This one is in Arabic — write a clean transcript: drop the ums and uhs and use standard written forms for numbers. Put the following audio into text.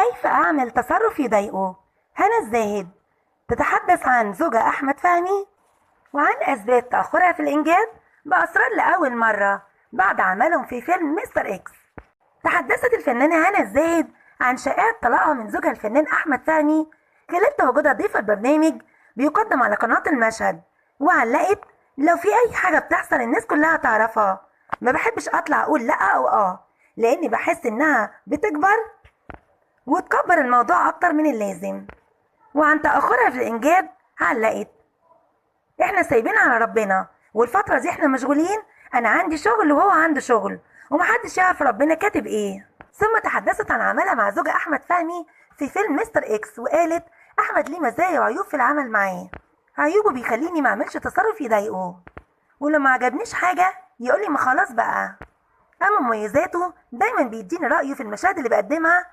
كيف أعمل تصرف يضايقه؟ هنا الزاهد تتحدث عن زوجة أحمد فهمي وعن أسباب تأخرها في الإنجاب بأسرار لأول مرة بعد عملهم في فيلم مستر إكس. تحدثت الفنانة هنا الزاهد عن شائعة طلاقها من زوجها الفنان أحمد فهمي خلال تواجدها ضيفة برنامج بيقدم على قناة المشهد، وعلقت: لو في أي حاجة بتحصل الناس كلها تعرفها، ما بحبش أطلع أقول لأ أو لأني بحس إنها بتكبر وتكبر الموضوع أكتر من اللازم. وعن تأخرها في الإنجاب علقت: إحنا سايبين على ربنا، والفترة دي إحنا مشغولين، أنا عندي شغل وهو عنده شغل، ومحدش يعرف ربنا كاتب إيه. ثم تحدثت عن عملها مع زوجها أحمد فهمي في فيلم مستر إكس، وقالت: أحمد ليه مزايا وعيوب في العمل معاه. عيوبه بيخليني ما اعملش تصرف يضايقه، ولما عجبنيش حاجة يقولي ما خلاص بقى. أما مميزاته دايما بيديني رأيه في المشاهد اللي بقدمها